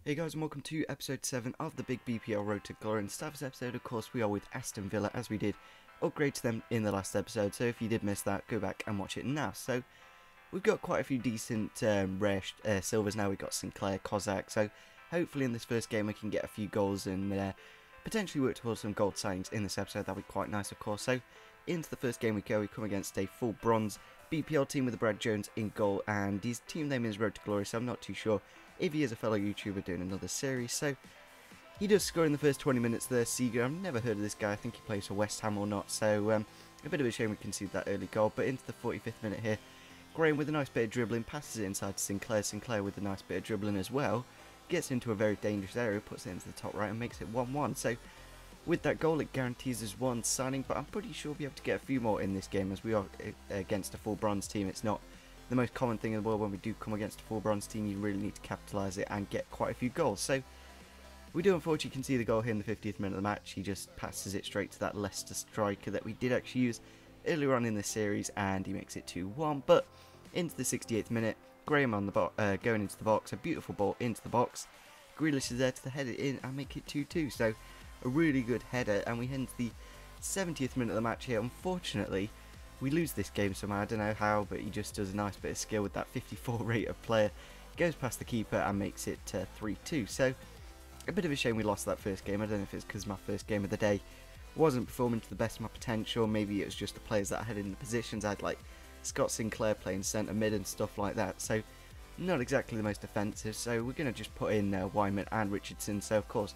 Hey guys, and welcome to episode 7 of the big BPL Road to Glory. In the start of this episode, of course, we are with Aston Villa, as we did upgrade to them in the last episode. So if you did miss that, go back and watch it now. So we've got quite a few decent rare silvers now. We've got Sinclair, Kozak. So hopefully in this first game we can get a few goals and potentially work towards some gold signings in this episode. That'll be quite nice, of course. So into the first game we go. We come against a full bronze BPL team with Brad Jones in goal, and his team name is Road to Glory, so I'm not too sure if he is a fellow YouTuber doing another series. So he does score in the first 20 minutes there. Seager, I've never heard of this guy. I think he plays for West Ham or not, so a bit of a shame we conceded that early goal. But into the 45th minute here, Graham with a nice bit of dribbling passes it inside to Sinclair. Sinclair with a nice bit of dribbling as well gets into a very dangerous area, puts it into the top right and makes it 1-1. So with that goal it guarantees us one signing, but I'm pretty sure we'll be able to get a few more in this game, as we are against a full bronze team. It's not the most common thing in the world. When we do come against a full bronze team, you really need to capitalise it and get quite a few goals. So we do unfortunately concede the goal here in the 50th minute of the match. He just passes it straight to that Leicester striker that we did actually use earlier on in this series, and he makes it 2-1. But into the 68th minute, Graham on the going into the box, a beautiful ball into the box. Grealish is there to head it in and make it 2-2. So a really good header, and we head into the 70th minute of the match here. Unfortunately, we lose this game somehow. I don't know how, but he just does a nice bit of skill with that 54 rate of player. Goes past the keeper and makes it 3-2. So a bit of a shame we lost that first game. I don't know if it's because my first game of the day wasn't performing to the best of my potential. Maybe it was just the players that I had in the positions. I had like Scott Sinclair playing centre mid and stuff like that. So not exactly the most offensive. So we're going to just put in Wyman and Richardson. So of course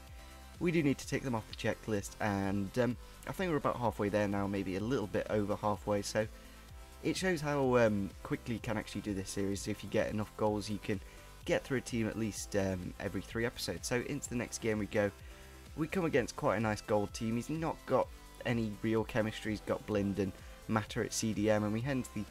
we do need to take them off the checklist, and I think we're about halfway there now, maybe a little bit over halfway. So it shows how quickly you can actually do this series. If you get enough goals, you can get through a team at least every 3 episodes. So into the next game we go. We come against quite a nice gold team. He's not got any real chemistry. He's got Blind and Matter at CDM, and we head into the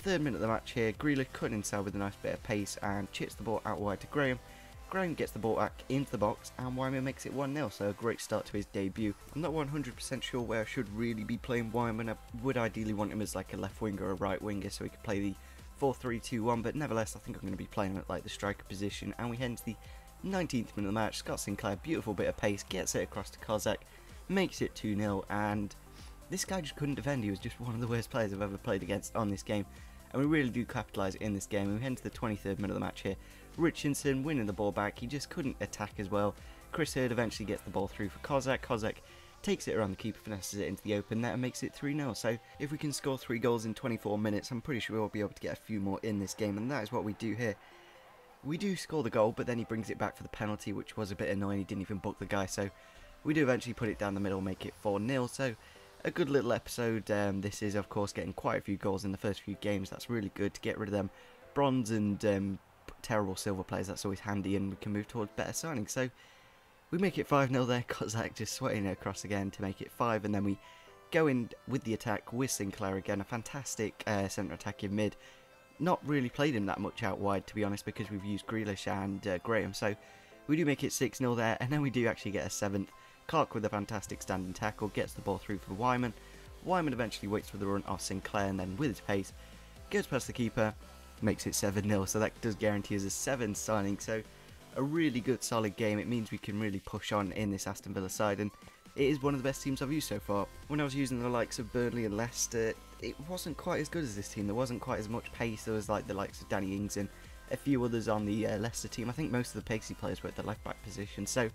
3rd minute of the match here. Grealish cutting inside with a nice bit of pace and chips the ball out wide to Graham. Graham gets the ball back into the box, and Wyman makes it 1-0, so a great start to his debut. I'm not 100% sure where I should really be playing Wyman. I would ideally want him as like a left winger or a right winger, so he could play the 4-3-2-1, but nevertheless I think I'm going to be playing him at like the striker position. And we head into the 19th minute of the match. Scott Sinclair, beautiful bit of pace, gets it across to Kozak, makes it 2-0, and this guy just couldn't defend. He was just one of the worst players I've ever played against on this game, and we really do capitalise in this game. And we head into the 23rd minute of the match here. Richardson winning the ball back, he just couldn't attack as well. Chris Hurd eventually gets the ball through for Kozak. Kozak takes it around the keeper, finesses it into the open net and makes it 3-0. So if we can score 3 goals in 24 minutes, I'm pretty sure we'll be able to get a few more in this game, and that is what we do here. We do score the goal, but then he brings it back for the penalty, which was a bit annoying. He didn't even book the guy, so we do eventually put it down the middle, make it 4-0. So a good little episode. This is of course getting quite a few goals in the first few games. That's really good to get rid of them bronze and terrible silver players. That's always handy, and we can move towards better signings. So we make it 5-0 there. Kozak just sweating it across again to make it 5, and then we go in with the attack with Sinclair again. A fantastic centre attack in mid. Not really played him that much out wide, to be honest, because we've used Grealish and Graham. So we do make it 6-0 there, and then we do actually get a 7th. Clark with a fantastic standing tackle gets the ball through for Wyman. Wyman eventually waits for the run off Sinclair, and then with his pace goes past the keeper, makes it 7-0. So that does guarantee us a 7th signing. So a really good solid game. It means we can really push on in this Aston Villa side, and it is one of the best teams I've used so far. When I was using the likes of Burnley and Leicester, it wasn't quite as good as this team. There wasn't quite as much pace. There was like the likes of Danny Ings and a few others on the Leicester team. I think most of the pacey players were at the left back position. So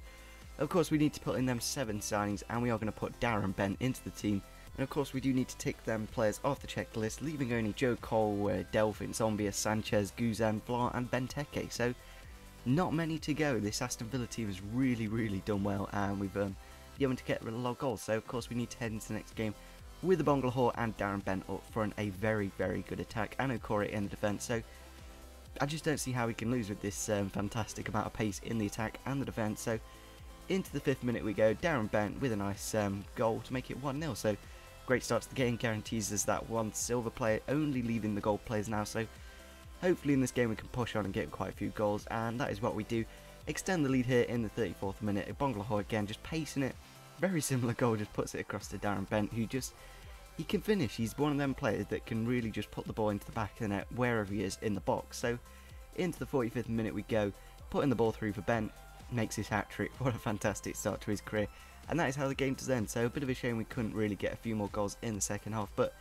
of course we need to put in them 7 signings, and we are going to put Darren Bent into the team. And of course we do need to tick them players off the checklist, leaving only Joe Cole, Delphin, Zombia, Sanchez, Guzan, Blanc and Benteke. So not many to go. This Aston Villa team has really done well, and we've been able to get rid of a lot of goals. So of course we need to head into the next game with the Bonglahor and Darren Bent up front. A very good attack, and Okore in the defence. So I just don't see how we can lose with this fantastic amount of pace in the attack and the defence. So into the 5th minute we go. Darren Bent with a nice goal to make it 1-0. So great start to the game, guarantees us that 1 silver player, only leaving the gold players now. So hopefully in this game we can push on and get quite a few goals, and that is what we do. Extend the lead here in the 34th minute. Bonglahor again just pacing it. Very similar goal, just puts it across to Darren Bent, who just, he can finish. He's one of them players that can really just put the ball into the back of the net wherever he is in the box. So into the 45th minute we go, putting the ball through for Bent. makes his hat-trick. What a fantastic start to his career. And that is how the game does end. So a bit of a shame we couldn't really get a few more goals in the second half, but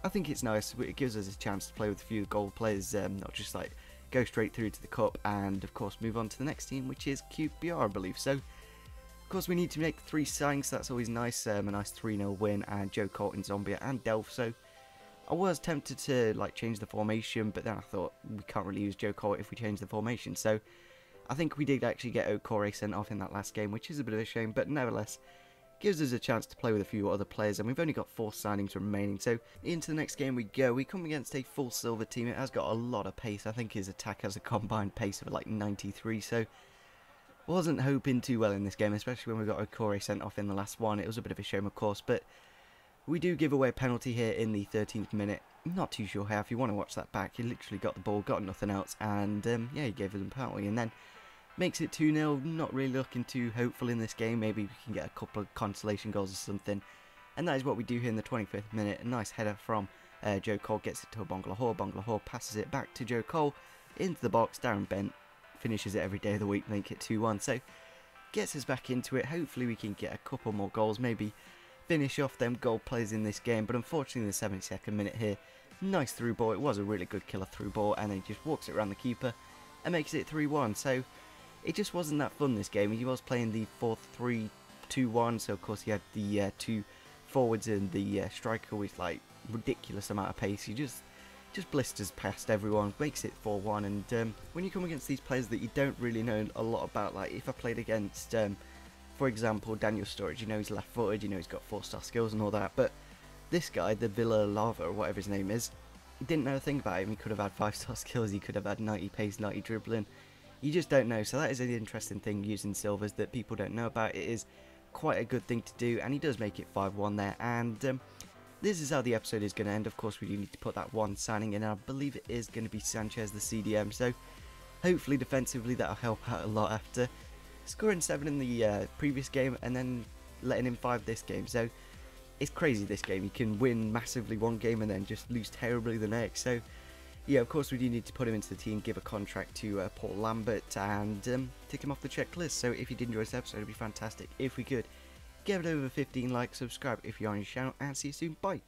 I think it's nice. It gives us a chance to play with a few goal players, not just like go straight through to the cup and of course move on to the next team, which is QPR, I believe. So of course we need to make 3 signings, so that's always nice. A nice 3-0 win, and Joe Colton, Zombia and Delph. So I was tempted to like change the formation, but then I thought we can't really use Joe Colton if we change the formation. So I think we did actually get Okore sent off in that last game, which is a bit of a shame, but nevertheless gives us a chance to play with a few other players, and we've only got 4 signings remaining. So into the next game we go. We come against a full silver team. It has got a lot of pace. I think his attack has a combined pace of like 93, so wasn't hoping too well in this game, especially when we got Okore sent off in the last one. It was a bit of a shame, of course, but we do give away a penalty here in the 13th minute. I'm not too sure how. If you want to watch that back, he literally got the ball, got nothing else, and yeah, he gave us a penalty, and then makes it 2-0. Not really looking too hopeful in this game. Maybe we can get a couple of consolation goals or something. And that is what we do here in the 25th minute. A nice header from Joe Cole, gets it to Bongalahor. Bongalahor passes it back to Joe Cole into the box. Darren Bent finishes it every day of the week, make it 2-1. So gets us back into it. Hopefully we can get a couple more goals, maybe finish off them goal plays in this game. But unfortunately in the 72nd minute here, nice through ball. It was a really good killer through ball, and then he just walks it around the keeper and makes it 3-1. So it just wasn't that fun this game. He was playing the 4-3-2-1, so of course he had the 2 forwards and the striker with like ridiculous amount of pace. He just blisters past everyone, makes it 4-1. And when you come against these players that you don't really know a lot about, like if I played against, for example, Daniel Sturridge, you know he's left-footed, you know he's got 4-star skills and all that, but this guy, the Villa Lava or whatever his name is, didn't know a thing about him. He could have had 5-star skills, he could have had 90 pace, 90 dribbling. You just don't know. So that is an interesting thing using silvers that people don't know about. It is quite a good thing to do, and he does make it 5-1 there. And this is how the episode is going to end. Of course, we do need to put that one signing in. I believe it is going to be Sanchez, the CDM. So hopefully defensively that'll help out a lot after scoring 7 in the previous game and then letting in 5 this game. So it's crazy, this game. You can win massively one game and then just lose terribly the next. So yeah, of course we do need to put him into the team, give a contract to Paul Lambert, and tick him off the checklist. So if you did enjoy this episode, it would be fantastic if we could give it over 15 likes, subscribe if you're on your channel, and see you soon. Bye.